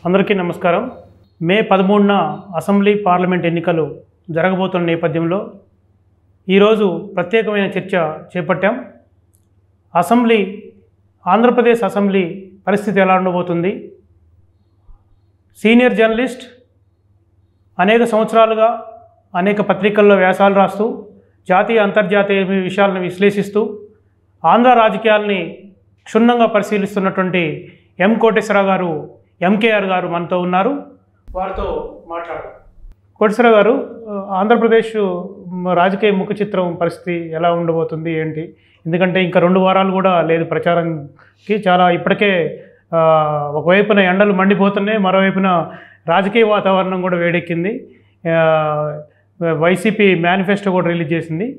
అందరికీ నమస్కారం. మే 13న assembly parliament ఎన్నికలు జరగబోతున్న నేపథ్యంలో ఈరోజు ప్రత్యేకమైన చర్చ చేపట్టాం. ఆంధ్రప్రదేశ్ అసెంబ్లీ పరిస్థితి ఎలా ఉండబోతుంది? సీనియర్ జర్నలిస్ట్ అనేక సంవత్సరాలుగా అనేక పత్రికల్లో వ్యాసాలు రాస్తూ జాతీయ అంతర్జాతీయ విషయాలను విశ్లేషిస్తూ ఆంధ్ర రాజకీయాల్ని క్షుణ్ణంగా పరిశీలిస్తున్నటువంటి ఎం కోటేశ్వరరావు గారు, ఎంకేఆర్ గారు మనతో ఉన్నారు. వారితో మాట్లాడారు. కోటేశ్వరరావు గారు, ఆంధ్రప్రదేశ్ రాజకీయ ముఖ చిత్రం పరిస్థితి ఎలా ఉండబోతుంది ఏంటి? ఎందుకంటే ఇంకా 2 వారాలు కూడా లేదు ప్రచారంకి. చాలా ఇప్పటికే ఒకవైపున ఎండలు మండిపోతున్నాయి, మరోవైపున రాజకీయ వాతావరణం కూడా వేడెక్కింది. వైసీపీ మేనిఫెస్టో కూడా రిలీజ్ చేసింది.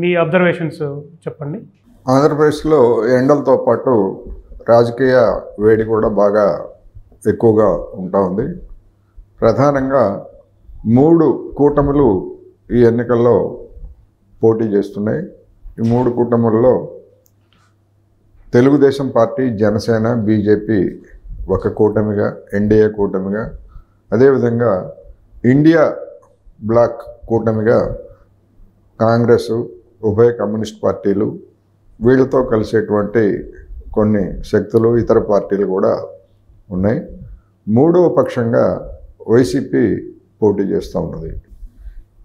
మీ అబ్జర్వేషన్స్ చెప్పండి. ఆంధ్రప్రదేశ్లో ఎండలతో పాటు రాజకీయ వేడి కూడా బాగా ఎక్కువగా ఉంటా ఉంది. ప్రధానంగా 3 కూటములు ఈ ఎన్నికల్లో పోటీ చేస్తున్నాయి. ఈ 3 కూటముల్లో తెలుగుదేశం పార్టీ, జనసేన, బీజేపీ ఒక కూటమిగా, ఎన్డీఏ కూటమిగా, అదేవిధంగా ఇండియా బ్లాక్ కూటమిగా కాంగ్రెస్, ఉభయ కమ్యూనిస్ట్ పార్టీలు, వీళ్ళతో కలిసేటువంటి కొన్ని శక్తులు, ఇతర పార్టీలు కూడా ఉన్నాయి. 3వ పక్షంగా వైసీపీ పోటీ చేస్తూ ఉన్నది.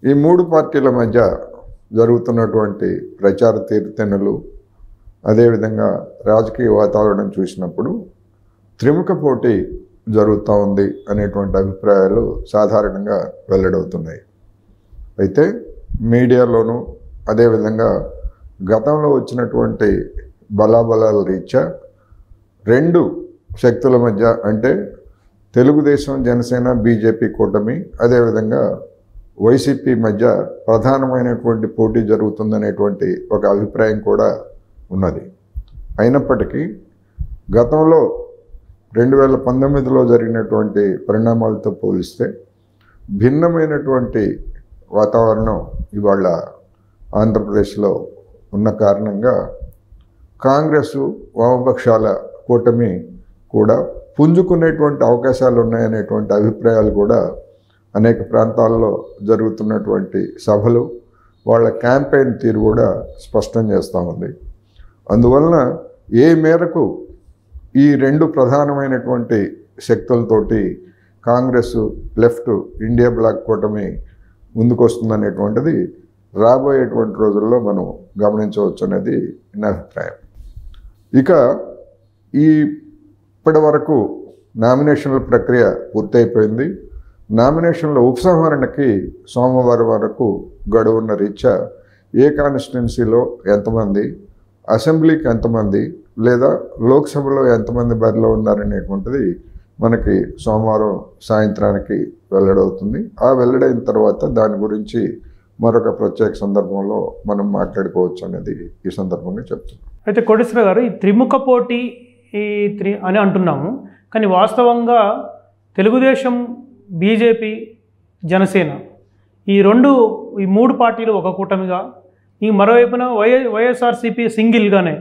ఈ 3 పార్టీల మధ్య జరుగుతున్నటువంటి ప్రచార తీరుతెన్నులు, అదేవిధంగా రాజకీయ వాతావరణం చూసినప్పుడు త్రిముఖ పోటీ జరుగుతూ ఉంది అనేటువంటి అభిప్రాయాలు సాధారణంగా వెల్లడవుతున్నాయి. అయితే మీడియాలోనూ, అదేవిధంగా గతంలో వచ్చినటువంటి బలాబలాల రీత్యా 2 శక్తుల మధ్య, అంటే తెలుగుదేశం, జనసేన, బీజేపీ కూటమి, అదేవిధంగా వైసీపీ మధ్య ప్రధానమైనటువంటి పోటీ జరుగుతుందనేటువంటి ఒక అభిప్రాయం కూడా ఉన్నది. అయినప్పటికీ గతంలో 2019లో జరిగినటువంటి పరిణామాలతో పోలిస్తే భిన్నమైనటువంటి వాతావరణం ఇవాళ ఆంధ్రప్రదేశ్లో ఉన్న కారణంగా కాంగ్రెస్, వామపక్షాల కూటమి కూడా పుంజుకునేటువంటి అవకాశాలు ఉన్నాయనేటువంటి అభిప్రాయాలు కూడా అనేక ప్రాంతాల్లో జరుగుతున్నటువంటి సభలు, వాళ్ళ క్యాంపెయిన్ తీరు కూడా స్పష్టం చేస్తూ ఉంది. అందువలన ఏ మేరకు ఈ 2 ప్రధానమైనటువంటి శక్తులతోటి కాంగ్రెస్, లెఫ్ట్, ఇండియా బ్లాక్ కూటమి ముందుకొస్తుందనేటువంటిది రాబోయేటువంటి రోజుల్లో మనం గమనించవచ్చు అనేది నా అభిప్రాయం. ఇక ఇప్పటి వరకు నామినేషన్ల ప్రక్రియ పూర్తయిపోయింది. నామినేషన్ల ఉపసంహరణకి సోమవారం వరకు గడువున్న రీత్యా ఏ కాన్స్టిట్యున్సీలో ఎంతమంది, అసెంబ్లీకి ఎంతమంది, లేదా లోక్సభలో ఎంతమంది బరిలో ఉన్నారనేటువంటిది మనకి సోమవారం సాయంత్రానికి వెల్లడవుతుంది. ఆ వెల్లడైన తర్వాత దాని గురించి మరొక ప్రత్యేక సందర్భంలో మనం మాట్లాడుకోవచ్చు అనేది ఈ సందర్భంగా చెప్తున్నాం. అయితే కోటేశ్వరరావు గారు, ఈ త్రిముఖ పోటీ అని అంటున్నాము, కానీ వాస్తవంగా తెలుగుదేశం, బీజేపీ, జనసేన ఈ 3 పార్టీలు ఒక కూటమిగా, ఈ మరోవైపున వైఎస్ఆర్సీపీ సింగిల్గానే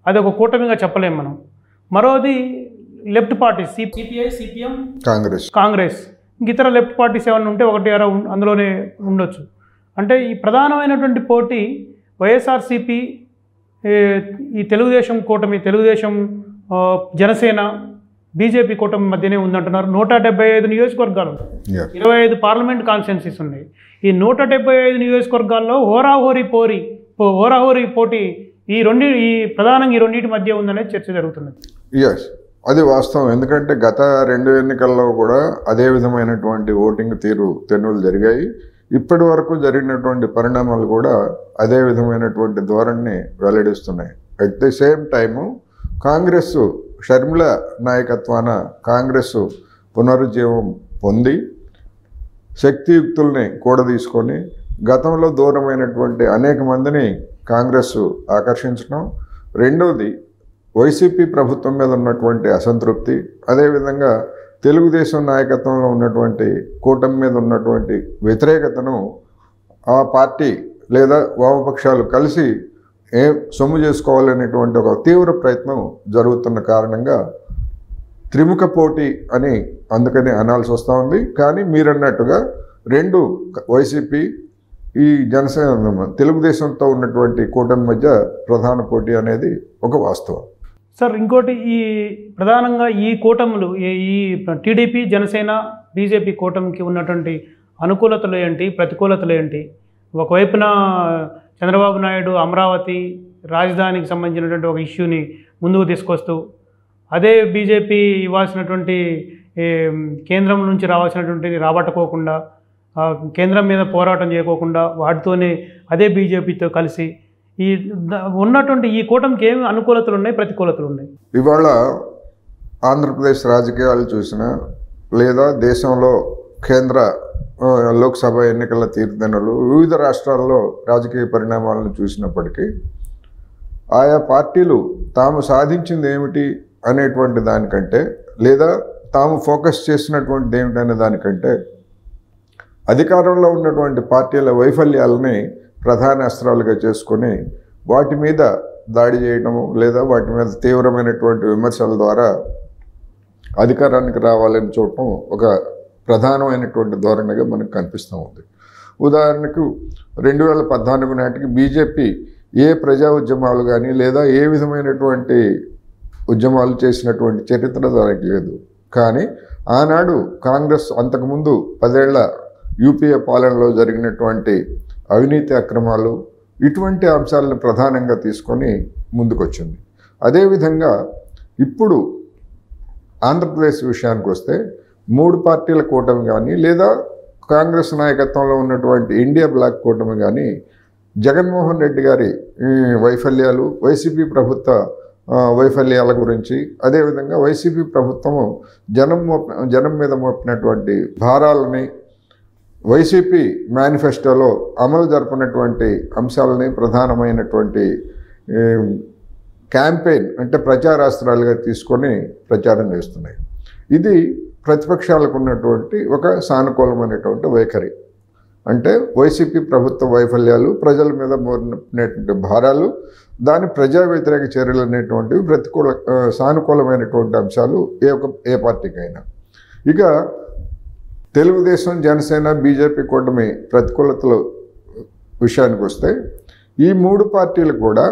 అది ఒక కూటమిగా చెప్పలేము మనం. మరోది left parties CPI, CPM, Congress, ఇతర లెఫ్ట్ పార్టీస్ ఏమైనా ఉంటే 1 అందులోనే ఉండొచ్చు. అంటే ఈ ప్రధానమైనటువంటి పోటీ వైఎస్ఆర్సీపీ, ఈ తెలుగుదేశం కూటమి, తెలుగుదేశం, జనసేన, బీజేపీ కూటమి మధ్యనే ఉందంటున్నారు. 175 నియోజకవర్గాలు, 25 పార్లమెంట్ కాన్స్టిట్యున్సీస్ ఉన్నాయి. ఈ 175 నియోజకవర్గాల్లో హోరాహోరీ పోటీ ప్రధానంగా ఈ రెండింటి మధ్య ఉందనేది చర్చ జరుగుతున్నది. ఎస్, అది వాస్తవం. ఎందుకంటే గత 2 ఎన్నికల్లో కూడా అదే విధమైనటువంటి ఓటింగ్ తెన్నులు జరిగాయి. ఇప్పటి వరకు జరిగినటువంటి పరిణామాలు కూడా అదే విధమైనటువంటి ధోరణిని వెల్లడిస్తున్నాయి. At the same time Congress, Sharmila నాయకత్వాన కాంగ్రెస్ పునరుజ్జీవం పొంది శక్తియుక్తుల్ని కూడా తీసుకొని గతంలో దూరమైనటువంటి అనేక మందిని కాంగ్రెస్ ఆకర్షించడం, రెండోది వైసీపీ ప్రభుత్వం మీద ఉన్నటువంటి అసంతృప్తి, అదేవిధంగా తెలుగుదేశం నాయకత్వంలో ఉన్నటువంటి కూటమి మీద ఉన్నటువంటి వ్యతిరేకతను ఆ పార్టీ లేదా వామపక్షాలు కలిసి సొమ్ము చేసుకోవాలనేటువంటి ఒక తీవ్ర ప్రయత్నం జరుగుతున్న కారణంగా త్రిముఖ పోటీ అని అందుకని అనాల్సి వస్తూ ఉంది. కానీ మీరన్నట్టుగా రెండు వైసీపీ ఈ జనసేన తెలుగుదేశంతో ఉన్నటువంటి కూటమి మధ్య ప్రధాన పోటీ అనేది ఒక వాస్తవం. సార్ ఇంకోటి ఈ ప్రధానంగా ఈ కూటములు ఈ టీడీపీ జనసేన బీజేపీ కూటమికి ఉన్నటువంటి అనుకూలతలు ఏంటి, ప్రతికూలతలు ఏంటి? ఒకవైపున చంద్రబాబు నాయుడు అమరావతి రాజధానికి సంబంధించినటువంటి ఒక ఇష్యూని ముందుకు తీసుకొస్తూ, అదే బీజేపీ ఇవ్వాల్సినటువంటి కేంద్రం నుంచి రావాల్సినటువంటి రాబట్టుకోకుండా, కేంద్రం మీద పోరాటం చేయకోకుండా వాటితోనే అదే బీజేపీతో కలిసి ఈ ఉన్నటువంటి ఈ కూటమికి ఏమి అనుకూలతలు ఉన్నాయి, ప్రతికూలతలు ఉన్నాయి? ఇవాళ ఆంధ్రప్రదేశ్ రాజకీయాలు చూసినా లేదా దేశంలో కేంద్ర లోక్సభ ఎన్నికల తీర్పుదనులు వివిధ రాష్ట్రాల్లో రాజకీయ పరిణామాలను చూసినప్పటికీ ఆయా పార్టీలు తాము సాధించింది ఏమిటి అనేటువంటి దానికంటే, లేదా తాము ఫోకస్ చేసినటువంటిది ఏమిటనే దానికంటే అధికారంలో ఉన్నటువంటి పార్టీల వైఫల్యాలని ప్రధాన అస్త్రాలుగా చేసుకొని వాటి మీద దాడి చేయడము లేదా వాటి మీద తీవ్రమైనటువంటి విమర్శల ద్వారా అధికారానికి రావాలని చూడటం ఒక ప్రధానమైనటువంటి ధోరణిగా మనకు కనిపిస్తూ ఉంది. ఉదాహరణకు 2014 నాటికి బీజేపీ ఏ ప్రజా ఉద్యమాలు కానీ లేదా ఏ విధమైనటువంటి ఉద్యమాలు చేసినటువంటి చరిత్ర దానికి లేదు. కానీ ఆనాడు కాంగ్రెస్ అంతకుముందు 10 ఏళ్ల యూపీఏ పాలనలో జరిగినటువంటి అవినీతి అక్రమాలు ఇటువంటి అంశాలను ప్రధానంగా తీసుకొని ముందుకొచ్చింది. అదేవిధంగా ఇప్పుడు ఆంధ్రప్రదేశ్ విషయానికి వస్తే 3 పార్టీల కూటమి కానీ లేదా కాంగ్రెస్ నాయకత్వంలో ఉన్నటువంటి ఇండియా బ్లాక్ కూటమి కానీ జగన్మోహన్ రెడ్డి గారి వైఫల్యాలు, వైసీపీ ప్రభుత్వ వైఫల్యాల గురించి, అదేవిధంగా వైసీపీ ప్రభుత్వము జనం మీద మోపినటువంటి భారాలని, వైసీపీ మేనిఫెస్టోలో అమలు జరపనటువంటి అంశాలని ప్రధానమైనటువంటి క్యాంపెయిన్ అంటే ప్రచారాస్త్రాలుగా తీసుకొని ప్రచారం చేస్తున్నాయి. ఇది ప్రతిపక్షాలకు ఉన్నటువంటి ఒక సానుకూలమైనటువంటి వైఖరి. అంటే వైసీపీ ప్రభుత్వ వైఫల్యాలు, ప్రజల మీద మోపినటువంటి భారాలు, దాని ప్రజా వ్యతిరేక చర్యలు అనేటువంటివి సానుకూలమైనటువంటి అంశాలు ఏ పార్టీకైనా. ఇక తెలుగుదేశం, జనసేన, బీజేపీ కూటమి ప్రతికూలతల విషయానికి వస్తే ఈ 3 పార్టీలు కూడా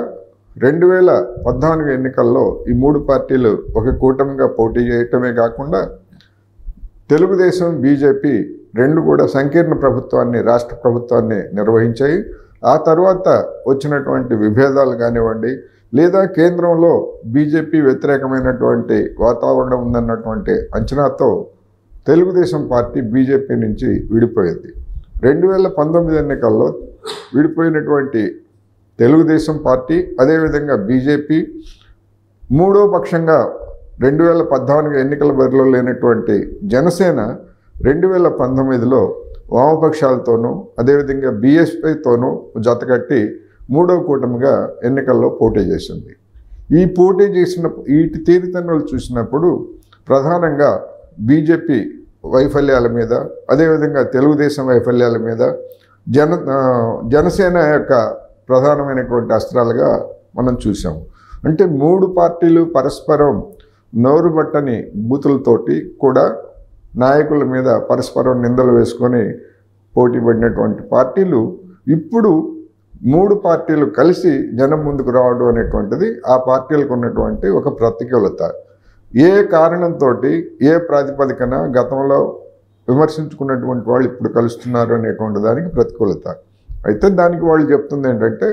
2014 ఎన్నికల్లో ఈ 3 పార్టీలు ఒక కూటమిగా పోటీ చేయటమే కాకుండా తెలుగుదేశం, బీజేపీ రెండు కూడా సంకీర్ణ ప్రభుత్వాన్ని, రాష్ట్ర ప్రభుత్వాన్ని నిర్వహించాయి. ఆ తర్వాత వచ్చినటువంటి విభేదాలు కానివ్వండి లేదా కేంద్రంలో బీజేపీ వ్యతిరేకమైనటువంటి వాతావరణం ఉందన్నటువంటి అంచనాతో తెలుగుదేశం పార్టీ బీజేపీ నుంచి విడిపోయింది. 2019 ఎన్నికల్లో విడిపోయినటువంటి తెలుగుదేశం పార్టీ అదేవిధంగా బీజేపీ మూడో పక్షంగా 2014 ఎన్నికల బరిలో లేనటువంటి జనసేన 2019లో వామపక్షాలతోనూ అదేవిధంగా బీఎస్పీతోనూ జతకట్టి మూడో కూటమిగా ఎన్నికల్లో పోటీ చేసింది. ఈ పోటీ చేసిన వీటి తీరుతెన్నులు చూసినప్పుడు ప్రధానంగా బీజేపీ వైఫల్యాల మీద అదేవిధంగా తెలుగుదేశం వైఫల్యాల మీద జనసేన యొక్క ప్రధానమైనటువంటి అస్త్రాలుగా మనం చూసాము. అంటే 3 పార్టీలు పరస్పరం నోరు బట్టని బూతులతోటి కూడా నాయకుల మీద పరస్పరం నిందలు వేసుకొని పోటీ పడినటువంటి పార్టీలు ఇప్పుడు 3 పార్టీలు కలిసి జనం ముందుకు రావడం అనేటువంటిది ఆ పార్టీలకు ఉన్నటువంటి ఒక ప్రతికూలత. ఏ కారణంతో ఏ ప్రాతిపదికన గతంలో విమర్శించుకున్నటువంటి వాళ్ళు ఇప్పుడు కలుస్తున్నారు అనేటువంటి దానికి ప్రతికూలత. అయితే దానికి వాళ్ళు చెప్తుంది ఏంటంటే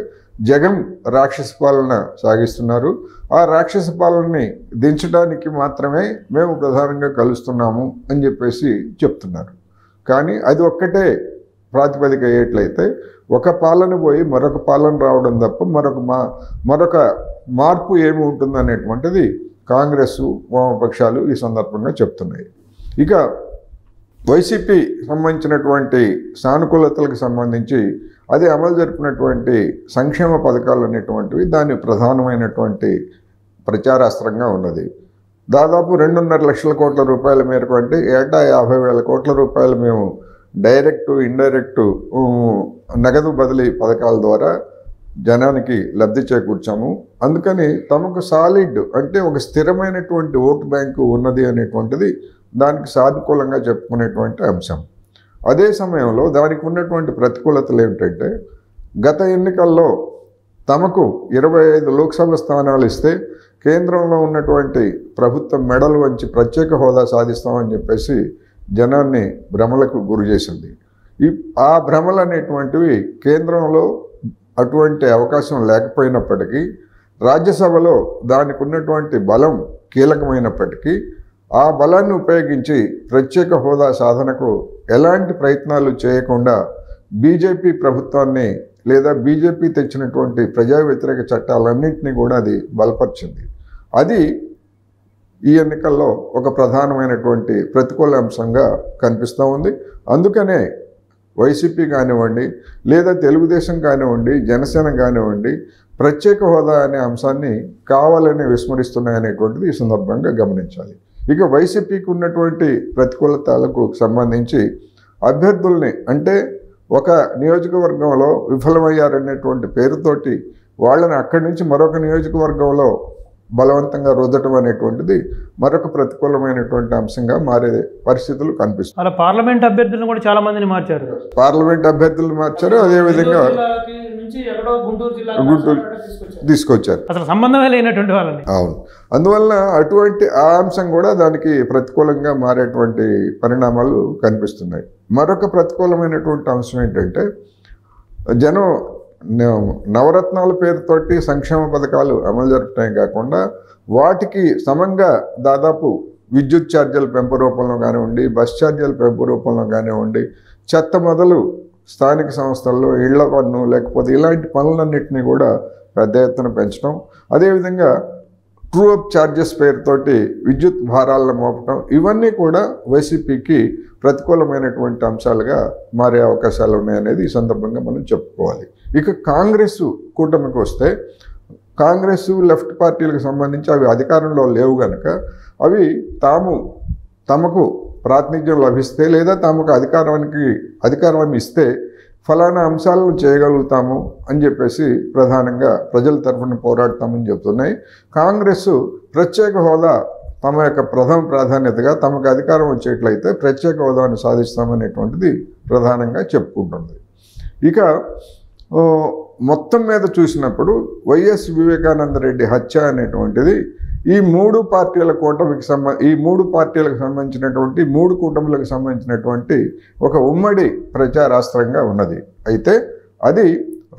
జగన్ రాక్షస పాలన సాగిస్తున్నారు, ఆ రాక్షస పాలనని దించడానికి మాత్రమే మేము ప్రధానంగా కలుస్తున్నాము అని చెప్పేసి చెప్తున్నారు. కానీ అది ఒక్కటే ప్రాతిపదిక అయ్యేట్లయితే ఒక పాలన పోయి మరొక పాలన రావడం తప్ప మరొక మార్పు ఏమి ఉంటుంది అనేటువంటిది కాంగ్రెస్ వామపక్షాలు ఈ సందర్భంగా చెప్తున్నాయి. ఇక వైసీపీ సంబంధించినటువంటి సానుకూలతలకు సంబంధించి అది అమలు జరిపినటువంటి సంక్షేమ పథకాలు అనేటువంటివి దాని ప్రధానమైనటువంటి ప్రచారాస్త్రంగా ఉన్నది. దాదాపు 2.5 లక్షల కోట్ల రూపాయల మేరకు, అంటే ఏటా 50,000 కోట్ల రూపాయలు మేము డైరెక్టు ఇండైరెక్టు నగదు బదిలీ పథకాల ద్వారా జనానికి లబ్ధి చేకూర్చాము. అందుకని తమకు సాలిడ్ అంటే ఒక స్థిరమైనటువంటి ఓటు బ్యాంకు ఉన్నది అనేటువంటిది దానికి సానుకూలంగా చెప్పుకునేటువంటి అంశం. అదే సమయంలో దానికి ఉన్నటువంటి ప్రతికూలతలు ఏమిటంటే గత ఎన్నికల్లో తమకు 25 లోక్సభ స్థానాలు ఇస్తే కేంద్రంలో ఉన్నటువంటి ప్రభుత్వం మెడలు వంచి ప్రత్యేక హోదా సాధిస్తామని చెప్పేసి జనాన్ని భ్రమలకు గురి చేసింది. ఆ భ్రమలు అనేటువంటివి కేంద్రంలో అటువంటి అవకాశం లేకపోయినప్పటికీ రాజ్యసభలో దానికి ఉన్నటువంటి బలం కీలకమైనప్పటికీ ఆ బలాన్ని ఉపయోగించి ప్రత్యేక హోదా సాధనకు ఎలాంటి ప్రయత్నాలు చేయకుండా బీజేపీ ప్రభుత్వాన్ని లేదా బీజేపీ తెచ్చినటువంటి ప్రజా వ్యతిరేక చట్టాలన్నింటినీ కూడా అది బలపరిచింది. అది ఈ ఎన్నికల్లో ఒక ప్రధానమైనటువంటి ప్రతికూల అంశంగా కనిపిస్తూ ఉంది. అందుకనే వైసీపీ కానివ్వండి లేదా తెలుగుదేశం కానివ్వండి జనసేన కానివ్వండి ప్రత్యేక హోదా అనే అంశాన్ని కావాలని విస్మరిస్తున్నాయనేటువంటిది ఈ సందర్భంగా గమనించాలి. ఇక వైసీపీకి ఉన్నటువంటి ప్రతికూలతలకు సంబంధించి అభ్యర్థుల్ని అంటే ఒక నియోజకవర్గంలో విఫలమయ్యారనేటువంటి పేరుతోటి వాళ్ళని అక్కడి నుంచి మరొక నియోజకవర్గంలో బలవంతంగా రుద్దటం అనేటువంటిది మరొక ప్రతికూలమైనటువంటి అంశంగా మారే పరిస్థితులు కనిపిస్తాయి. అలా పార్లమెంట్ అభ్యర్థులను కూడా చాలా మందిని మార్చారు. పార్లమెంట్ అభ్యర్థులను మార్చారు, అదేవిధంగా గుంటూరు తీసుకొచ్చారు, అసలు సంబంధమే లేనటువంటి వాళ్ళని. అవును, అందువలన అటువంటి ఆ అంశం కూడా దానికి ప్రతికూలంగా మారేటువంటి పరిణామాలు కనిపిస్తున్నాయి. మరొక ప్రతికూలమైనటువంటి అంశం ఏంటంటే జనం నవరత్నాల పేరుతోటి సంక్షేమ పథకాలు అమలు జరపడమే కాకుండా వాటికి సమంగా దాదాపు విద్యుత్ ఛార్జీల పెంపు రూపంలో కానివ్వండి, బస్ ఛార్జీల పెంపు రూపంలో కానివ్వండి, చెత్త మొదలు స్థానిక సంస్థల్లో ఇళ్ల పన్ను లేకపోతే ఇలాంటి పనులన్నింటినీ కూడా పెద్ద ఎత్తున పెంచడం, అదేవిధంగా ట్రూ అప్ ఛార్జెస్ పేరుతోటి విద్యుత్ భారాలను మోపడం, ఇవన్నీ కూడా వైసీపీకి ప్రతికూలమైనటువంటి అంశాలుగా మారే అవకాశాలు ఉన్నాయనేది ఈ సందర్భంగా మనం చెప్పుకోవాలి. ఇక కాంగ్రెస్ కూటమికి వస్తే కాంగ్రెస్ లెఫ్ట్ పార్టీలకు సంబంధించి అవి అధికారంలో లేవు కనుక అవి తమకు ప్రాతినిధ్యం లభిస్తే లేదా తమకు అధికారాన్ని ఇస్తే ఫలానా అంశాలను చేయగలుగుతాము అని చెప్పేసి ప్రధానంగా ప్రజల తరఫున పోరాడతామని చెప్తున్నాయి. కాంగ్రెస్ ప్రత్యేక హోదా తమ యొక్క ప్రథమ ప్రాధాన్యతగా తమకు అధికారం వచ్చేట్లయితే ప్రత్యేక హోదాను సాధిస్తామనేటువంటిది ప్రధానంగా చెప్పుకుంటుంది. ఇక మొత్తం మీద చూసినప్పుడు వైఎస్ వివేకానంద రెడ్డి హత్య అనేటువంటిది ఈ మూడు పార్టీలకు సంబంధించినటువంటి మూడు కూటములకు సంబంధించినటువంటి ఒక ఉమ్మడి ప్రచారాస్త్రంగా ఉన్నది. అయితే అది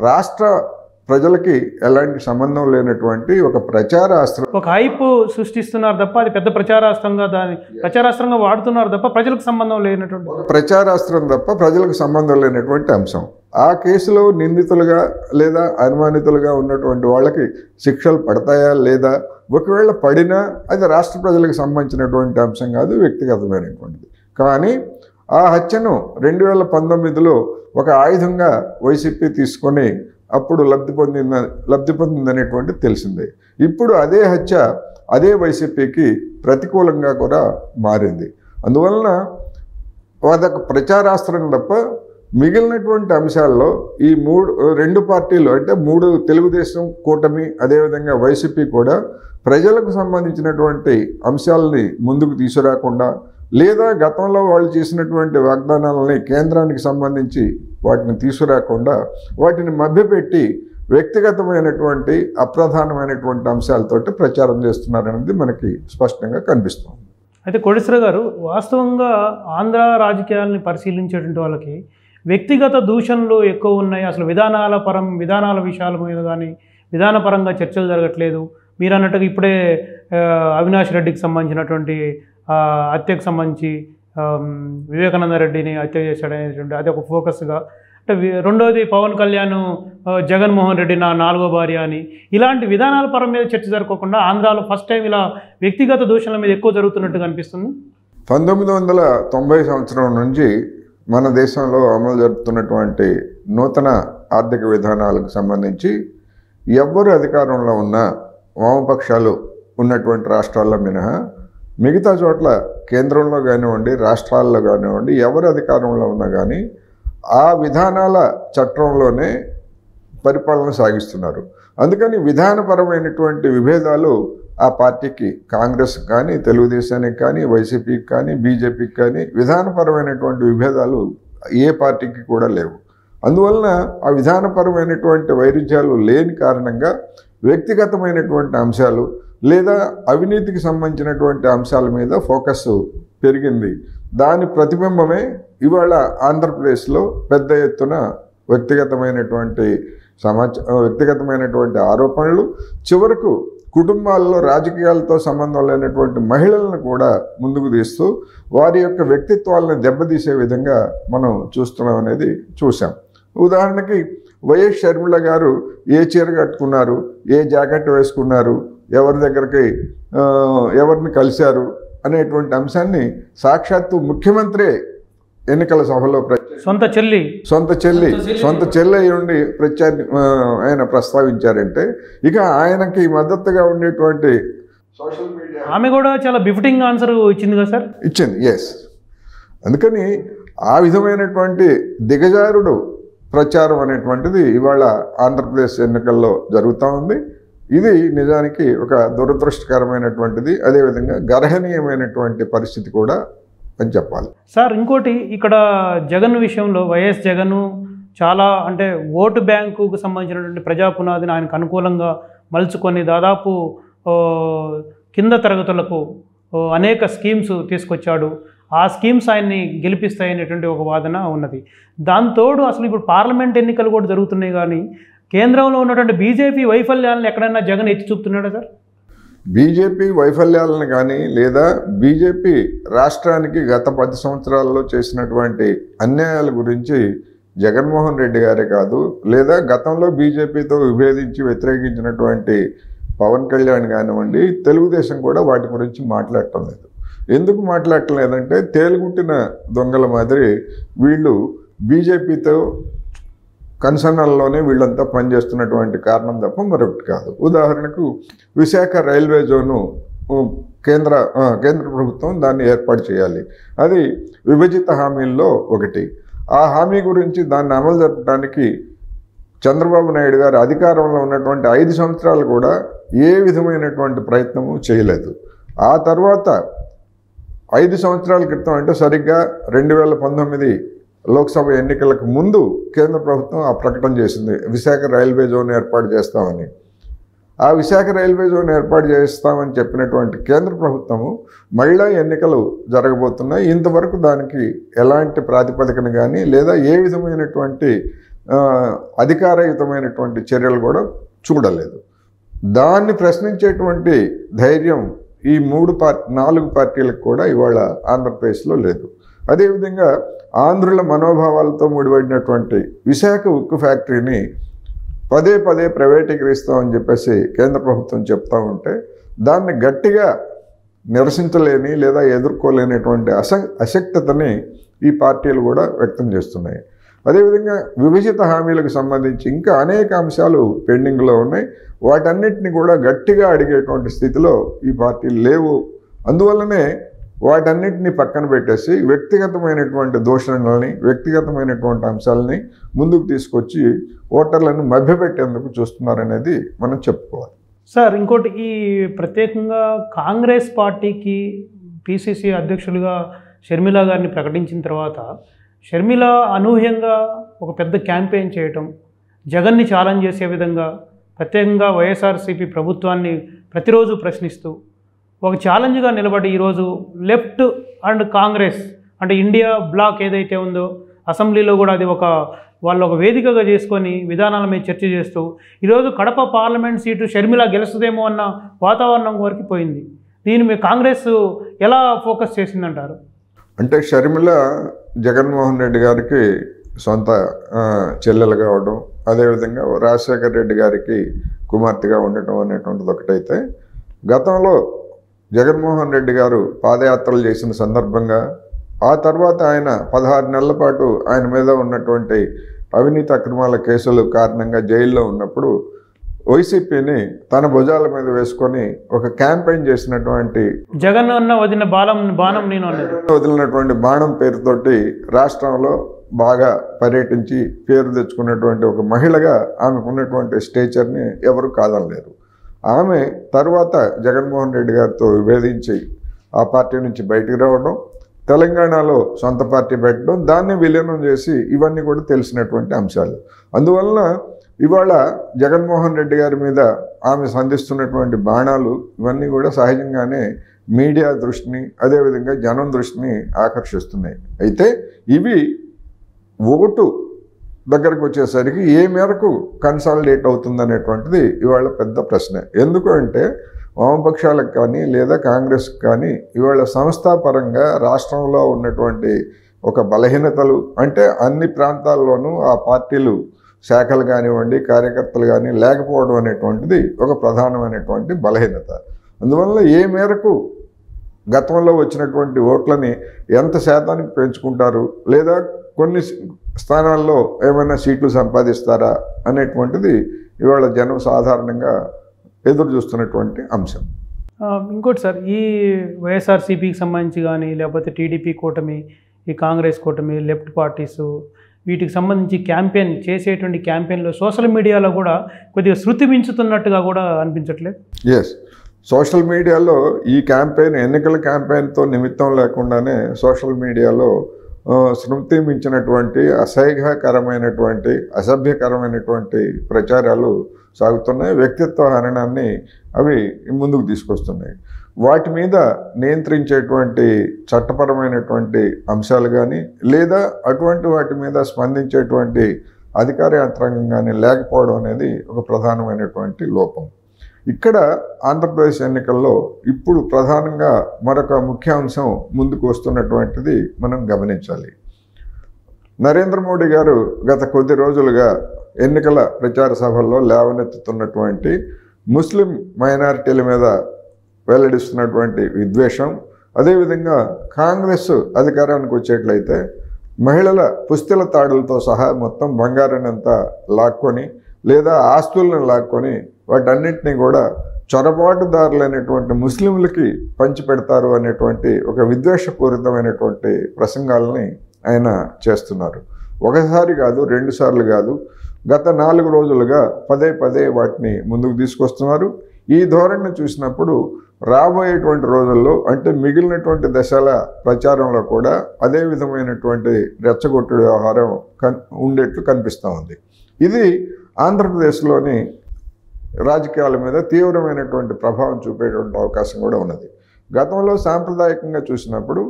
రాష్ట్ర ప్రజలకి ఎలాంటి సంబంధం లేనటువంటి ఒక ప్రచారాస్త్రం, ఒక హైప్ సృష్టిస్తున్నారు తప్ప అది పెద్ద ప్రచారాస్త్రంగా వాడుతున్నారు తప్ప ప్రజలకు సంబంధం లేనటువంటి ప్రచారాస్త్రం తప్ప ప్రజలకు సంబంధం లేనటువంటి అంశం. ఆ కేసులో నిందితులుగా లేదా అనుమానితులుగా ఉన్నటువంటి వాళ్ళకి శిక్షలు పడతాయా లేదా, ఒకవేళ పడినా అది రాష్ట్ర ప్రజలకు సంబంధించినటువంటి అంశం కాదు, వ్యక్తిగతమైనటువంటిది. కానీ ఆ హత్యను 2019లో ఒక ఆయుధంగా వైసీపీ తీసుకొని అప్పుడు లబ్ధి పొందిందనేటువంటిది తెలిసిందే. ఇప్పుడు అదే హత్య అదే వైసీపీకి ప్రతికూలంగా కూడా మారింది. అందువలన అదొక ప్రచారాస్త్రం తప్ప మిగిలినటువంటి అంశాల్లో ఈ రెండు పార్టీలు అంటే తెలుగుదేశం కూటమి అదేవిధంగా వైసీపీ కూడా ప్రజలకు సంబంధించినటువంటి అంశాలని ముందుకు తీసుకురాకుండా లేదా గతంలో వాళ్ళు చేసినటువంటి వాగ్దానాలని కేంద్రానికి సంబంధించి వాటిని తీసుకురాకుండా వాటిని మభ్యపెట్టి వ్యక్తిగతమైనటువంటి అప్రధానమైనటువంటి అంశాలతోటి ప్రచారం చేస్తున్నారనేది మనకి స్పష్టంగా కనిపిస్తుంది. అయితే కోటేశ్వర గారు, వాస్తవంగా ఆంధ్ర రాజకీయాలని పరిశీలించేటువంటి వాళ్ళకి వ్యక్తిగత దూషణలు ఎక్కువ ఉన్నాయి. అసలు విధానాల విషయాల మీద కానీ విధానపరంగా చర్చలు జరగట్లేదు. మీరు అన్నట్టుగా ఇప్పుడే అవినాష్ రెడ్డికి సంబంధించినటువంటి హత్యకు సంబంధించి వివేకానంద రెడ్డిని హత్య చేశాడనేటువంటి అది ఒక ఫోకస్గా, అంటే రెండోది పవన్ కళ్యాణ్ జగన్మోహన్ రెడ్డి నా 4వ భార్య అని ఇలాంటి విధానాల పరం మీద చర్చ జరగకుండా ఆంధ్రాలో ఫస్ట్ టైం ఇలా వ్యక్తిగత దూషణల మీద ఎక్కువ జరుగుతున్నట్టు కనిపిస్తుంది. 1990 సంవత్సరం నుంచి మన దేశంలో అమలు జరుపుతున్నటువంటి నూతన ఆర్థిక విధానాలకు సంబంధించి ఎవ్వరు అధికారంలో ఉన్నా వామపక్షాలు ఉన్నటువంటి రాష్ట్రాల్లో మినహా మిగతా చోట్ల కేంద్రంలో కానివ్వండి రాష్ట్రాల్లో కానివ్వండి ఎవరు అధికారంలో ఉన్నా కానీ ఆ విధానాల చట్టంలోనే పరిపాలన సాగిస్తున్నారు. అందుకని విధానపరమైనటువంటి విభేదాలు ఆ పార్టీకి, కాంగ్రెస్ కానీ, తెలుగుదేశానికి కానీ, వైసీపీకి కానీ, బీజేపీకి కానీ విధానపరమైనటువంటి విభేదాలు ఏ పార్టీకి కూడా లేవు. అందువలన ఆ విధానపరమైనటువంటి వైరుధ్యాలు లేని కారణంగా వ్యక్తిగతమైనటువంటి అంశాలు లేదా అవినీతికి సంబంధించినటువంటి అంశాల మీద ఫోకస్ పెరిగింది. దాని ప్రతిబింబమే ఇవాళ ఆంధ్రప్రదేశ్లో పెద్ద ఎత్తున వ్యక్తిగతమైనటువంటి ఆరోపణలు, చివరకు కుటుంబాల్లో రాజకీయాలతో సంబంధం లేనటువంటి మహిళలను కూడా ముందుకు తీస్తూ వారి యొక్క వ్యక్తిత్వాలను దెబ్బతీసే విధంగా మనం చూస్తున్నాం అనేది చూసాం. ఉదాహరణకి వైఎస్ షర్మిల గారు ఏ చీర కట్టుకున్నారు, ఏ జాకెట్ వేసుకున్నారు, ఎవరి దగ్గరికి ఎవరిని కలిశారు అనేటువంటి అంశాన్ని సాక్షాత్తు ముఖ్యమంత్రి ఎన్నికల సభలో సొంత చెల్లి ఉండి ఆయన ప్రస్తావించారంటే ఇక ఆయనకి మద్దతుగా ఉండేటువంటి సోషల్ మీడియా ఆమె కూడా చాలా బిఫిటింగ్ ఆన్సర్ ఇచ్చింది కదా సార్. ఇచ్చింది, ఎస్. అందుకని ఆ విధమైనటువంటి దిగజారుడు ప్రచారం అనేటువంటిది ఇవాళ ఆంధ్రప్రదేశ్ ఎన్నికల్లో జరుగుతూ ఉంది. ఇది నిజానికి ఒక దురదృష్టకరమైనటువంటిది, అదేవిధంగా గర్హనీయమైనటువంటి పరిస్థితి కూడా అని చెప్పాలి. సార్ ఇంకోటి, ఇక్కడ జగన్ విషయంలో వైఎస్ జగన్ చాలా అంటే ఓటు బ్యాంకుకు సంబంధించినటువంటి ప్రజా పునాదిని ఆయనకు అనుకూలంగా మలుచుకొని దాదాపు కింద తరగతులకు అనేక స్కీమ్స్ తీసుకొచ్చాడు. ఆ స్కీమ్స్ ఆయన్ని గెలిపిస్తాయనేటువంటి ఒక వాదన ఉన్నది. దాంతోడు అసలు ఇప్పుడు పార్లమెంట్ ఎన్నికలు కూడా జరుగుతున్నాయి, కానీ కేంద్రంలో ఉన్నటువంటి బీజేపీ వైఫల్యాలను ఎక్కడైనా జగన్ ఎత్తి చూపుతున్నాడా సార్? బీజేపీ వైఫల్యాలను కానీ లేదా బీజేపీ రాష్ట్రానికి గత 10 సంవత్సరాల్లో చేసినటువంటి అన్యాయాల గురించి జగన్మోహన్ రెడ్డి గారే కాదు, లేదా గతంలో బీజేపీతో విభేదించి వ్యతిరేకించినటువంటి పవన్ కళ్యాణ్ కానివ్వండి, తెలుగుదేశం కూడా వాటి గురించి మాట్లాడటం లేదు. ఎందుకు మాట్లాడటం లేదంటే తేలుగుట్టిన దొంగల మాదిరి వీళ్ళు బీజేపీతో కన్సర్నల్లోనే వీళ్ళంతా పనిచేస్తున్నటువంటి కారణం తప్ప మరొకటి కాదు. ఉదాహరణకు విశాఖ రైల్వే జోను కేంద్ర ప్రభుత్వం దాన్ని ఏర్పాటు చేయాలి. అది విభజిత హామీల్లో ఒకటి. ఆ హామీ గురించి దాన్ని అమలు జరపడానికి చంద్రబాబు నాయుడు గారు అధికారంలో ఉన్నటువంటి 5 సంవత్సరాలు కూడా ఏ విధమైనటువంటి ప్రయత్నము చేయలేదు. ఆ తర్వాత 5 సంవత్సరాల క్రితం అంటే సరిగ్గా 2019 లోక్సభ ఎన్నికలకు ముందు కేంద్ర ప్రభుత్వం ఆ ప్రకటన చేసింది, విశాఖ రైల్వే జోన్ ఏర్పాటు చేస్తామని. ఆ విశాఖ రైల్వే జోన్ ఏర్పాటు చేస్తామని చెప్పినటువంటి కేంద్ర ప్రభుత్వము మళ్ళా ఎన్నికలు జరగబోతున్నాయి. ఇంతవరకు దానికి ఎలాంటి ప్రాతిపదికన కానీ లేదా ఏ విధమైనటువంటి అధికారయుతమైనటువంటి చర్యలు కూడా చూడలేదు. దాన్ని ప్రశ్నించేటువంటి ధైర్యం ఈ 4 పార్టీలకు కూడా ఇవాళ ఆంధ్రప్రదేశ్లో లేదు. అదేవిధంగా ఆంధ్రుల మనోభావాలతో ముడిపడినటువంటి విశాఖ ఉక్కు ఫ్యాక్టరీని పదే ప్రైవేటీకరిస్తామని చెప్పేసి కేంద్ర ప్రభుత్వం చెప్తా ఉంటే దాన్ని గట్టిగా నిరసించలేని లేదా ఎదుర్కోలేనటువంటి అశక్తతని ఈ పార్టీలు కూడా వ్యక్తం చేస్తున్నాయి. అదేవిధంగా విభజిత హామీలకు సంబంధించి ఇంకా అనేక అంశాలు పెండింగ్లో ఉన్నాయి. వాటన్నిటిని కూడా గట్టిగా అడిగేటువంటి స్థితిలో ఈ పార్టీలు లేవు. అందువల్లనే వాటన్నిటిని పక్కన పెట్టేసి వ్యక్తిగతమైనటువంటి దూషణలని, వ్యక్తిగతమైనటువంటి అంశాలని ముందుకు తీసుకొచ్చి ఓటర్లను మభ్యపెట్టేందుకు చూస్తున్నారనేది మనం చెప్పుకోవాలి. సార్ ఇంకోటి, ఈ ప్రత్యేకంగా కాంగ్రెస్ పార్టీకి పిసిసి అధ్యక్షులుగా షర్మిల గారిని ప్రకటించిన తర్వాత షర్మిల అనూహ్యంగా ఒక పెద్ద క్యాంపెయిన్ చేయటం, జగన్ని ఛాలెంజ్ చేసే విధంగా ప్రత్యేకంగా వైఎస్ఆర్సీపీ ప్రభుత్వాన్ని ప్రతిరోజు ప్రశ్నిస్తూ ఒక ఛాలెంజ్గా నిలబడి ఈరోజు లెఫ్ట్ అండ్ కాంగ్రెస్ అంటే ఇండియా బ్లాక్ ఏదైతే ఉందో అసెంబ్లీలో కూడా అది వాళ్ళు ఒక వేదికగా చేసుకొని విధానాల మీద చర్చ చేస్తూ ఈరోజు కడప పార్లమెంట్ సీటు షర్మిల గెలుస్తుందేమో అన్న వాతావరణం వరకు పోయింది. దీని మీద కాంగ్రెస్ ఎలా ఫోకస్ చేసిందంటారు? అంటే షర్మిల జగన్మోహన్ రెడ్డి గారికి సొంత చెల్లెలు కావడం, అదేవిధంగా రాజశేఖర రెడ్డి గారికి కుమార్తెగా ఉండటం అనేటువంటిది ఒకటైతే, గతంలో జగన్మోహన్ రెడ్డి గారు పాదయాత్రలు చేసిన సందర్భంగా ఆ తర్వాత ఆయన 16 నెలల పాటు ఆయన మీద ఉన్నటువంటి అవినీతి అక్రమాల కేసుల కారణంగా జైల్లో ఉన్నప్పుడు వైసీపీని తన భుజాల మీద వేసుకొని ఒక క్యాంపెయిన్ చేసినటువంటి జగన్ అన్న వదిలిన బాణం నేను వదిలినటువంటి బాణం పేరుతోటి రాష్ట్రంలో బాగా పర్యటించి పేరు తెచ్చుకున్నటువంటి ఒక మహిళగా ఆమెకు ఉన్నటువంటి స్టేచర్ని ఎవరు కాదనలేరు. ఆమె తర్వాత జగన్మోహన్ రెడ్డి గారితో విభేదించి ఆ పార్టీ నుంచి బయటికి రావడం, తెలంగాణలో సొంత పార్టీ పెట్టడం, దాన్ని విలీనం చేసి ఇవన్నీ కూడా తెలిసినటువంటి అంశాలు. అందువలన ఇవాళ జగన్మోహన్ రెడ్డి గారి మీద ఆమె సంధిస్తున్నటువంటి బాణాలు ఇవన్నీ కూడా సహజంగానే మీడియా దృష్టిని, అదేవిధంగా జనం దృష్టిని ఆకర్షిస్తున్నాయి. అయితే ఇవి ఓటు దగ్గరకు వచ్చేసరికి ఏ మేరకు కన్సాలిడేట్ అవుతుందనేటువంటిది ఇవాళ పెద్ద ప్రశ్న. ఎందుకు అంటే వామపక్షాలకు కానీ లేదా కాంగ్రెస్కి కానీ ఇవాళ సంస్థాపరంగా రాష్ట్రంలో ఉన్నటువంటి ఒక బలహీనతలు, అంటే అన్ని ప్రాంతాల్లోనూ ఆ పార్టీలు శాఖలు కానివ్వండి, కార్యకర్తలు కానీ లేకపోవడం అనేటువంటిది ఒక ప్రధానమైనటువంటి బలహీనత. అందువల్ల ఏ మేరకు గతంలో వచ్చినటువంటి ఓట్లని ఎంత శాతానికి పెంచుకుంటారు, లేదా కొన్ని స్థానాల్లో ఏమైనా సీట్లు సంపాదిస్తారా అనేటువంటిది ఇవాళ జనం సాధారణంగా ఎదురు చూస్తున్నటువంటి అంశం. ఇంకోటి సార్, ఈ వైఎస్ఆర్సీపీకి సంబంధించి కానీ లేకపోతే టీడీపీ కూటమి, ఈ కాంగ్రెస్ కూటమి, లెఫ్ట్ పార్టీస్ వీటికి సంబంధించి క్యాంపెయిన్ చేసేటువంటి క్యాంపెయిన్లో సోషల్ మీడియాలో కూడా కొద్దిగా శృతి మించుతున్నట్టుగా కూడా అనిపించట్లేదు? ఎస్, సోషల్ మీడియాలో ఈ క్యాంపెయిన్ ఎన్నికల క్యాంపెయిన్తో నిమిత్తం లేకుండానే సోషల్ మీడియాలో శృతి మించినటువంటి అసహ్యకరమైనటువంటి అసభ్యకరమైనటువంటి ప్రచారాలు సాగుతున్నాయి. వ్యక్తిత్వ హననాన్ని అవి ముందుకు తీసుకొస్తున్నాయి. వాటి మీద నియంత్రించేటువంటి చట్టపరమైనటువంటి అంశాలు కానీ లేదా అటువంటి వాటి మీద స్పందించేటువంటి అధికార యంత్రాంగం కానీ లేకపోవడం అనేది ఒక ప్రధానమైనటువంటి లోపం. ఇక్కడ ఆంధ్రప్రదేశ్ ఎన్నికల్లో ఇప్పుడు ప్రధానంగా మరొక ముఖ్య అంశం ముందుకు వస్తున్నటువంటిది మనం గమనించాలి. నరేంద్ర మోడీ గారు గత కొద్ది రోజులుగా ఎన్నికల ప్రచార సభల్లో లేవనెత్తుతున్నటువంటి ముస్లిం మైనారిటీల మీద వెల్లడిస్తున్నటువంటి విద్వేషం, అదేవిధంగా కాంగ్రెస్ అధికారానికి వచ్చేట్లయితే మహిళల పుస్తెల తాడులతో సహా మొత్తం బంగారాన్ని అంతా లాక్కొని లేదా ఆస్తులను లాక్కొని వాటన్నిటినీ కూడా చొరబాటుదారులైనటువంటి ముస్లింలకి పంచిపెడతారు అనేటువంటి ఒక విద్వేషపూరితమైనటువంటి ప్రసంగాలని ఆయన చేస్తున్నారు. ఒకసారి కాదు, 2 సార్లు కాదు, గత 4 రోజులుగా పదే పదే వాటిని ముందుకు తీసుకొస్తున్నారు. ఈ ధోరణిని చూసినప్పుడు రాబోయేటువంటి రోజుల్లో, అంటే మిగిలినటువంటి దశల ప్రచారంలో కూడా అదే విధమైనటువంటి రెచ్చగొట్టుడు వ్యవహారం ఉండేట్లు కనిపిస్తూ ఉంది. ఇది ఆంధ్రప్రదేశ్లోని రాజకీయాల మీద తీవ్రమైనటువంటి ప్రభావం చూపేటువంటి అవకాశం కూడా ఉన్నది. గతంలో సాంప్రదాయకంగా చూసినప్పుడు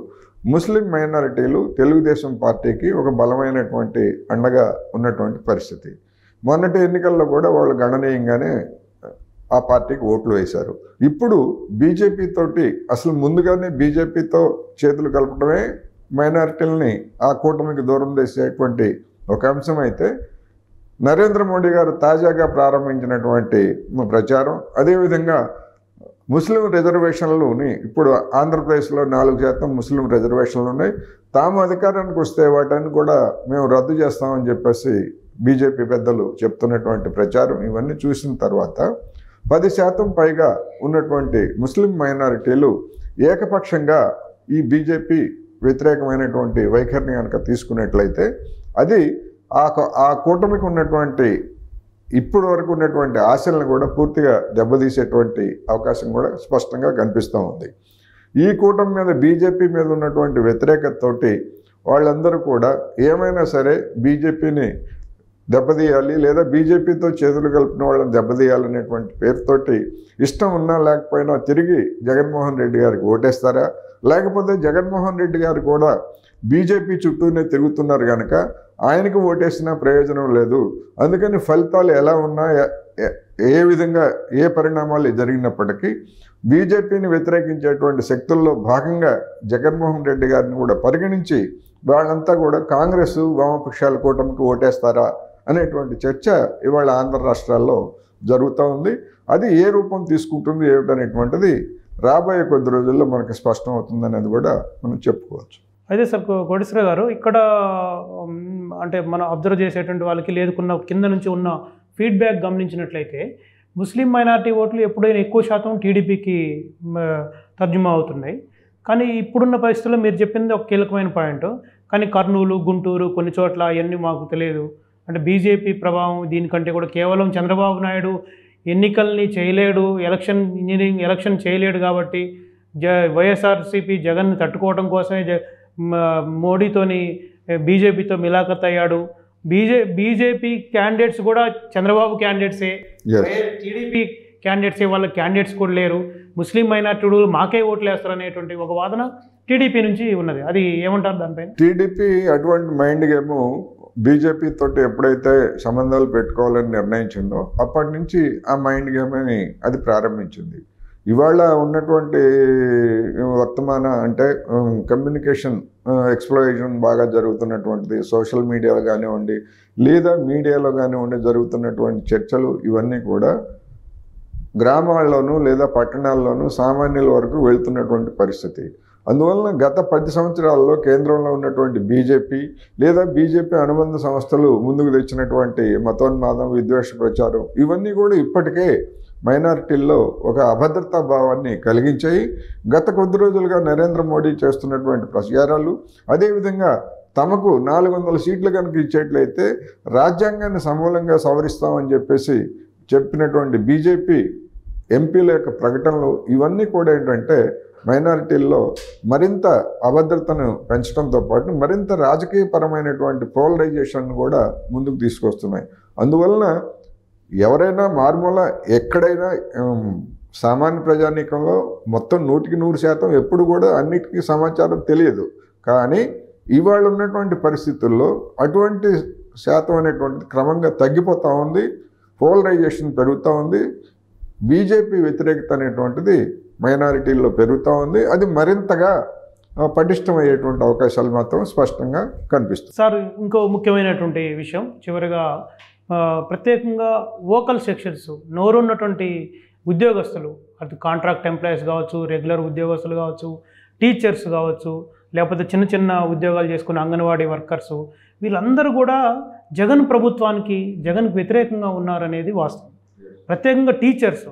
ముస్లిం మైనారిటీలు తెలుగుదేశం పార్టీకి ఒక బలమైనటువంటి అండగా ఉన్నటువంటి పరిస్థితి. మొన్నటి ఎన్నికల్లో కూడా వాళ్ళు గణనీయంగానే ఆ పార్టీకి ఓట్లు వేశారు. ఇప్పుడు బీజేపీ తోటి అసలు ముందుగానే బీజేపీతో చేతులు కలపడమే మైనారిటీలని ఆ కూటమికి దూరం చేసేటువంటి ఒక అంశం అయితే, నరేంద్ర మోడీ గారు తాజాగా ప్రారంభించినటువంటి ప్రచారం, అదేవిధంగా ముస్లిం రిజర్వేషన్లని ఇప్పుడు ఆంధ్రప్రదేశ్లో 4% ముస్లిం రిజర్వేషన్లు ఉన్నాయి. తాము అధికారానికి వస్తే వాటిని కూడా మేము రద్దు చేస్తామని చెప్పేసి బీజేపీ పెద్దలు చెప్తున్నటువంటి ప్రచారం, ఇవన్నీ చూసిన తర్వాత 10% పైగా ఉన్నటువంటి ముస్లిం మైనారిటీలు ఏకపక్షంగా ఈ బీజేపీ వ్యతిరేకమైనటువంటి వైఖరిని కనుక తీసుకున్నట్లయితే అది ఆ కూటమికి ఉన్నటువంటి ఇప్పటి వరకు ఉన్నటువంటి ఆశలను కూడా పూర్తిగా దెబ్బతీసేటువంటి అవకాశం కూడా స్పష్టంగా కనిపిస్తూ ఉంది. ఈ కూటమి మీద బీజేపీ మీద ఉన్నటువంటి వ్యతిరేకతతోటి వాళ్ళందరూ కూడా ఏమైనా సరే బీజేపీని దెబ్బతీయాలి లేదా బీజేపీతో చేతులు కలిపిన వాళ్ళని దెబ్బతీయాలనేటువంటి పేరుతోటి ఇష్టం ఉన్నా లేకపోయినా తిరిగి జగన్మోహన్ రెడ్డి గారికి ఓటేస్తారా, లేకపోతే జగన్మోహన్ రెడ్డి గారు కూడా బీజేపీ చుట్టూనే తిరుగుతున్నారు కనుక ఆయనకు ఓటేసినా ప్రయోజనం లేదు, అందుకని ఫలితాలు ఎలా ఉన్నా ఏ విధంగా ఏ పరిణామాలు జరిగినప్పటికీ బీజేపీని వ్యతిరేకించేటువంటి శక్తుల్లో భాగంగా జగన్మోహన్ రెడ్డి గారిని కూడా పరిగణించి వాళ్ళంతా కూడా కాంగ్రెస్ వామపక్షాల కూటమికి ఓటేస్తారా అనేటువంటి చర్చ ఇవాళ ఆంధ్ర రాష్ట్రాల్లో జరుగుతూ ఉంది. అది ఏ రూపం తీసుకుంటుంది ఏమిటనేటువంటిది రాబోయే కొద్ది రోజుల్లో మనకు స్పష్టం అవుతుందనేది కూడా మనం చెప్పుకోవచ్చు. అయితే సార్ కోటేశ్వర గారు, ఇక్కడ అంటే మనం అబ్జర్వ్ చేసేటువంటి వాళ్ళకి లేదుకున్న కింద నుంచి ఉన్న ఫీడ్బ్యాక్ గమనించినట్లయితే ముస్లిం మైనారిటీ ఓట్లు ఎప్పుడైనా ఎక్కువ శాతం టీడీపీకి తర్జుమా అవుతున్నాయి. కానీ ఇప్పుడున్న పరిస్థితుల్లో మీరు చెప్పింది ఒక కీలకమైన పాయింట్. కానీ కర్నూలు, గుంటూరు కొన్ని చోట్ల అవన్నీ మాకు తెలియదు. అంటే బీజేపీ ప్రభావం దీనికంటే కూడా కేవలం చంద్రబాబు నాయుడు ఎన్నికల్ని చేయలేడు, ఎలక్షన్ చేయలేడు కాబట్టి వైఎస్ఆర్సీపీ జగన్ని తట్టుకోవడం కోసమే మోడీతోని బీజేపీతో మిలాఖత్ అయ్యాడు. బీజేపీ క్యాండిడేట్స్ కూడా చంద్రబాబు క్యాండిడేట్సే, టీడీపీ క్యాండిడేట్సే, వాళ్ళ క్యాండిడేట్స్ కూడా లేరు. ముస్లిం మైనార్టీలు మాకే ఓట్లు వేస్తారు అనేటువంటి ఒక వాదన టీడీపీ నుంచి ఉన్నది. అది ఏమంటారు దానిపైన? టీడీపీ అటువంటి మైండ్ గేమ్ బీజేపీ తోటి ఎప్పుడైతే సంబంధాలు పెట్టుకోవాలని నిర్ణయించిందో అప్పటి నుంచి ఆ మైండ్ గేమ్ అని అది ప్రారంభించింది. ఇవాళ ఉన్నటువంటి వర్తమాన అంటే కమ్యూనికేషన్ ఎక్స్ప్లోరేషన్ బాగా జరుగుతున్నటువంటిది సోషల్ మీడియాలో కానివ్వండి లేదా మీడియాలో కానివ్వండి జరుగుతున్నటువంటి చర్చలు ఇవన్నీ కూడా గ్రామాల్లోనూ లేదా పట్టణాల్లోనూ సామాన్యుల వరకు వెళ్తున్నటువంటి పరిస్థితి. అందువలన గత 10 సంవత్సరాల్లో కేంద్రంలో ఉన్నటువంటి బీజేపీ లేదా బీజేపీ అనుబంధ సంస్థలు ముందుకు తెచ్చినటువంటి మతోన్మాదం, విద్వేష ప్రచారం ఇవన్నీ కూడా ఇప్పటికే మైనారిటీల్లో ఒక అభద్రతా భావాన్ని కలిగించాయి. గత కొద్ది రోజులుగా నరేంద్ర మోడీ చేస్తున్నటువంటి ప్రచారాలు, అదేవిధంగా తమకు 400 సీట్లు కనుక ఇచ్చేట్లయితే రాజ్యాంగాన్ని సమూలంగా సవరిస్తామని చెప్పినటువంటి బీజేపీ ఎంపీల యొక్క ప్రకటనలు ఇవన్నీ కూడా ఏంటంటే మైనారిటీల్లో మరింత అభద్రతను పెంచడంతో పాటు మరింత రాజకీయపరమైనటువంటి పోలరైజేషన్ కూడా ముందుకు తీసుకొస్తున్నాయి. అందువలన ఎవరైనా మారుమూల ఎక్కడైనా సామాన్య ప్రజానీకంలో మొత్తం 100% ఎప్పుడు కూడా అన్నిటికీ సమాచారం తెలియదు. కానీ ఇవాళ ఉన్నటువంటి పరిస్థితుల్లో అటువంటి శాతం అనేటువంటిది క్రమంగా తగ్గిపోతూ ఉంది, పోలరైజేషన్ పెరుగుతూ ఉంది, బీజేపీ వ్యతిరేకత అనేటువంటిది మైనారిటీల్లో పెరుగుతూ ఉంది. అది మరింతగా పటిష్టమయ్యేటువంటి అవకాశాలు మాత్రం స్పష్టంగా కనిపిస్తుంది. సార్, ఇంకో ముఖ్యమైనటువంటి విషయం చివరిగా ప్రత్యేకంగా వోకల్ సెక్షన్స్ నోరున్నటువంటి ఉద్యోగస్తులు, అది కాంట్రాక్ట్ ఎంప్లాయీస్ కావచ్చు, రెగ్యులర్ ఉద్యోగస్తులు కావచ్చు, టీచర్స్ కావచ్చు, లేకపోతే చిన్న చిన్న ఉద్యోగాలు చేసుకున్న అంగన్వాడీ వర్కర్సు, వీళ్ళందరూ కూడా జగన్ ప్రభుత్వానికి జగన్కి వ్యతిరేకంగా ఉన్నారనేది వాస్తవం. ప్రత్యేకంగా టీచర్స్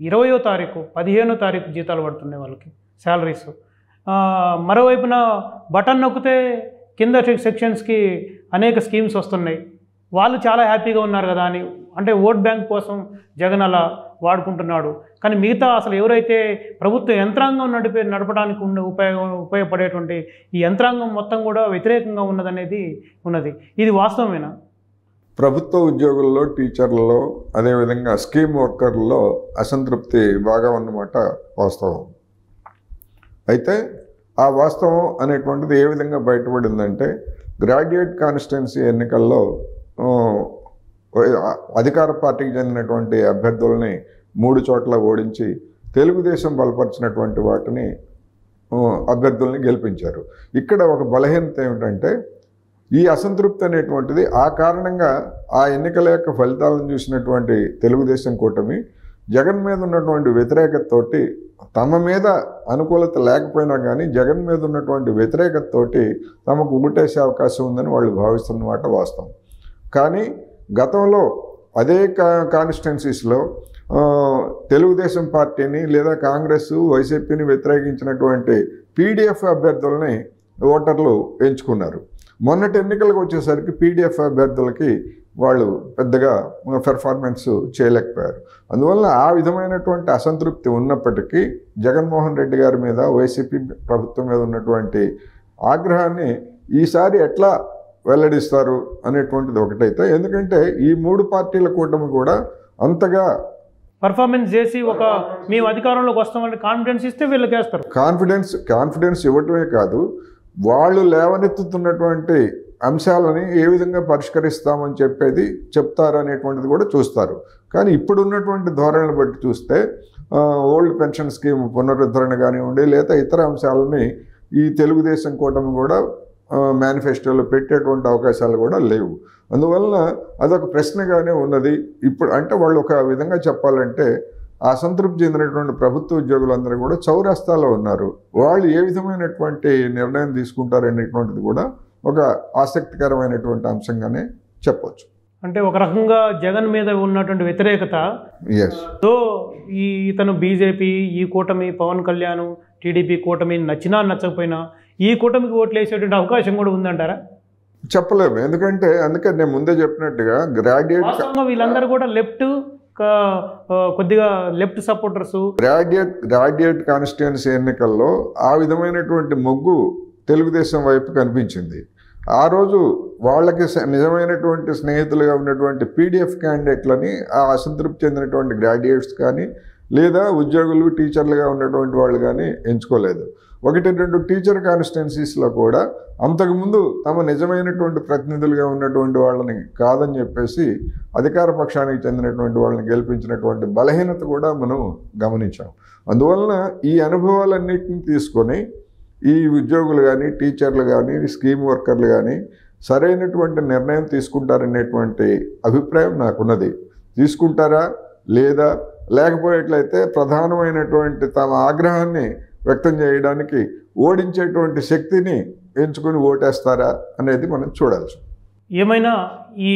20వ తారీఖు 15వ తారీఖు జీతాలు పడుతున్నాయి వాళ్ళకి శాలరీస్. మరోవైపున బటన్ నొక్కితే కింద సెక్షన్స్కి అనేక స్కీమ్స్ వస్తున్నాయి. వాళ్ళు చాలా హ్యాపీగా ఉన్నారు కదా అని, అంటే ఓట్ బ్యాంక్ కోసం జగన్ అలా వాడుకుంటున్నాడు. కానీ మిగతా అసలు ఎవరైతే ప్రభుత్వ యంత్రాంగం నడపడానికి ఉపయోగపడేటువంటి ఈ యంత్రాంగం మొత్తం కూడా వ్యతిరేకంగా ఉన్నది. ఇది వాస్తవమేనా? ప్రభుత్వ ఉద్యోగుల్లో, టీచర్లలో, అదేవిధంగా స్కీమ్ వర్కర్లలో అసంతృప్తి బాగా ఉన్నమాట వాస్తవం. అయితే ఆ వాస్తవం అనేటువంటిది ఏ విధంగా బయటపడిందంటే, గ్రాడ్యుయేట్ కాన్స్టిట్యున్సీ ఎన్నికల్లో అధికార పార్టీకి చెందినటువంటి అభ్యర్థుల్ని 3 చోట్ల ఓడించి తెలుగుదేశం బలపరిచినటువంటి వాటిని అభ్యర్థుల్ని గెలిపించారు. ఇక్కడ ఒక బలహీనత ఏమిటంటే, ఈ అసంతృప్తి అనేటువంటిది ఆ కారణంగా ఆ ఎన్నికల యొక్క ఫలితాలను చూసినటువంటి తెలుగుదేశం కూటమి జగన్ మీద ఉన్నటువంటి వ్యతిరేకతతోటి, తమ మీద అనుకూలత లేకపోయినా కానీ జగన్ మీద ఉన్నటువంటి వ్యతిరేకతతోటి తమకు ఓటేసే అవకాశం ఉందని వాళ్ళు భావిస్తున్నమాట వాస్తవం. కానీ గతంలో అదే కాన్స్టిట్యున్సీస్లో తెలుగుదేశం పార్టీని లేదా కాంగ్రెస్, వైసీపీని వ్యతిరేకించినటువంటి పీడీఎఫ్ అభ్యర్థుల్ని ఓటర్లు ఎంచుకున్నారు. మొన్నటి ఎన్నికలకు వచ్చేసరికి పీడీఎఫ్ అభ్యర్థులకి వాళ్ళు పెద్దగా పెర్ఫార్మెన్స్ చేయలేకపోయారు. అందువల్ల ఆ విధమైనటువంటి అసంతృప్తి ఉన్నప్పటికీ జగన్మోహన్ రెడ్డి గారి మీద, వైసీపీ ప్రభుత్వం మీద ఉన్నటువంటి ఆగ్రహాన్ని ఈసారి ఎట్లా వెల్లడిస్తారు అనేటువంటిది ఒకటైతే, ఎందుకంటే ఈ 3 పార్టీల కూటమి కూడా అంతగా పర్ఫార్మెన్స్ చేసి మేము అధికారంలోకి వస్తామని కాన్ఫిడెన్స్ ఇస్తే వీళ్ళకి వేస్తారు. కాన్ఫిడెన్స్ ఇవ్వటమే కాదు, వాళ్ళు లేవనెత్తుతున్నటువంటి అంశాలని ఏ విధంగా పరిష్కరిస్తామని చెప్తారనేటువంటిది కూడా చూస్తారు. కానీ ఇప్పుడున్నటువంటి ధోరణిని బట్టి చూస్తే ఓల్డ్ పెన్షన్ స్కీమ్ పునరుద్ధరణ కానివ్వండి, లేదా ఇతర అంశాలని ఈ తెలుగుదేశం కూటమి కూడా మేనిఫెస్టోలో పెట్టేటువంటి అవకాశాలు కూడా లేవు. అందువలన అదొక ప్రశ్నగానే ఉన్నది. ఇప్పుడు అంటే వాళ్ళు ఒక విధంగా చెప్పాలంటే అసంతృప్తి చెందినటువంటి ప్రభుత్వ ఉద్యోగులందరూ కూడా చౌరస్తాలో ఉన్నారు. వాళ్ళు ఏ విధమైనటువంటి నిర్ణయం తీసుకుంటారనేటువంటిది కూడా ఒక ఆసక్తికరమైనటువంటి అంశంగానే చెప్పవచ్చు. అంటే ఒక రకంగా జగన్ మీద ఉన్నటువంటి వ్యతిరేకత, సో ఇతను బీజేపీ, ఈ కూటమి, పవన్ కళ్యాణ్, టీడీపీ కూటమి నచ్చినా నచ్చకపోయినా ఈ కూటమికి ఓట్లు వేసేటువంటి అవకాశం కూడా ఉందంటారా? చెప్పలేము. ఎందుకంటే అందుకే నేను ముందే చెప్పినట్టుగా గ్రాడ్యుయేట్ వాస్తవంగా వీళ్ళందరూ కూడా లెఫ్ట్, కొద్దిగా లెఫ్ట్ సపోర్టర్స్. గ్రాడ్యుయేట్ కాన్స్టిట్యుయెన్సీ ఎన్నికల్లో ఆ విధమైనటువంటి మొగ్గు తెలుగుదేశం వైపు కనిపించింది. ఆ రోజు వాళ్ళకి నిజమైనటువంటి స్నేహితులుగా ఉన్నటువంటి పీడిఎఫ్ క్యాండిడేట్లని ఆ అసంతృప్తి చెందినటువంటి గ్రాడ్యుయేట్స్ కానీ లేదా ఉద్యోగులు టీచర్లుగా ఉన్నటువంటి వాళ్ళు కానీ ఎంచుకోలేదు. 1-2 టీచర్ కాన్స్టిట్యున్సీస్లో కూడా అంతకుముందు తమ నిజమైనటువంటి ప్రతినిధులుగా ఉన్నటువంటి వాళ్ళని కాదని చెప్పేసి అధికార పక్షానికి చెందినటువంటి వాళ్ళని గెలిపించినటువంటి బలహీనత కూడా మనం గమనించాం. అందువలన ఈ అనుభవాలన్నింటినీ తీసుకొని ఈ ఉద్యోగులు కానీ టీచర్లు కానీ స్కీమ్ వర్కర్లు కానీ సరైనటువంటి నిర్ణయం తీసుకుంటారనేటువంటి అభిప్రాయం నాకున్నది. తీసుకుంటారా లేదా, లేకపోయేట్లయితే ప్రధానమైనటువంటి తమ ఆగ్రహాన్ని వ్యక్తం చేయడానికి ఓడించేటువంటి శక్తిని ఎంచుకొని ఓటేస్తారా అనేది మనం చూడాల్సి. ఏమైనా ఈ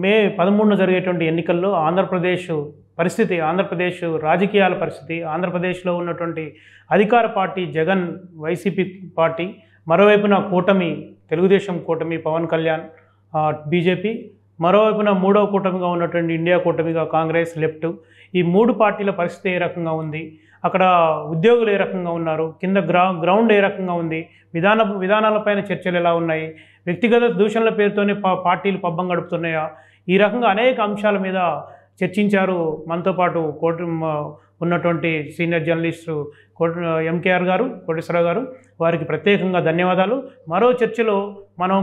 మే 13న జరిగేటువంటి ఎన్నికల్లో ఆంధ్రప్రదేశ్ పరిస్థితి, ఆంధ్రప్రదేశ్ రాజకీయాల పరిస్థితి, ఆంధ్రప్రదేశ్లో ఉన్నటువంటి అధికార పార్టీ జగన్ వైసీపీ పార్టీ, మరోవైపున కూటమి తెలుగుదేశం కూటమి పవన్ కళ్యాణ్ బీజేపీ, మరోవైపున మూడవ కూటమిగా ఉన్నటువంటి ఇండియా కూటమిగా కాంగ్రెస్ లెఫ్ట్, ఈ 3 పార్టీల పరిస్థితి ఏ రకంగా ఉంది, అక్కడ ఉద్యోగులు ఏ రకంగా ఉన్నారు, కింద గ్రౌండ్ ఏ రకంగా ఉంది, విధానాలపైన చర్చలు ఎలా ఉన్నాయి, వ్యక్తిగత దూషణల పేరుతోనే పార్టీలు పబ్బం గడుపుతున్నాయా, ఈ రకంగా అనేక అంశాల మీద చర్చించారు. మనతో పాటు ఉన్నటువంటి సీనియర్ జర్నలిస్టు ఎంకేఆర్ గారు, కోటేశ్వరరావు గారు, వారికి ప్రత్యేకంగా ధన్యవాదాలు. మరో చర్చలో మనం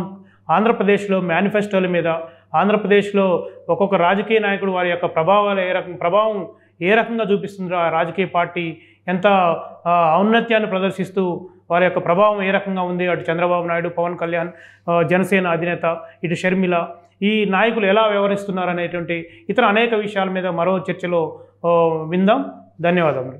ఆంధ్రప్రదేశ్లో మేనిఫెస్టోల మీద, ఆంధ్రప్రదేశ్లో ఒక్కొక్క రాజకీయ నాయకుడు వారి యొక్క ప్రభావం ఏ రకంగా చూపిస్తుందో, ఆ రాజకీయ పార్టీ ఎంత ఔన్నత్యాన్ని ప్రదర్శిస్తూ వారి యొక్క ప్రభావం ఏ రకంగా ఉంది, అటు చంద్రబాబు నాయుడు, పవన్ కళ్యాణ్, జనసేన అధినేత, ఇటు షర్మిల, ఈ నాయకులు ఎలా వ్యవహరిస్తున్నారు అనేటువంటి ఇతర అనేక విషయాల మీద మరో చర్చలో విందాం. ధన్యవాదములు.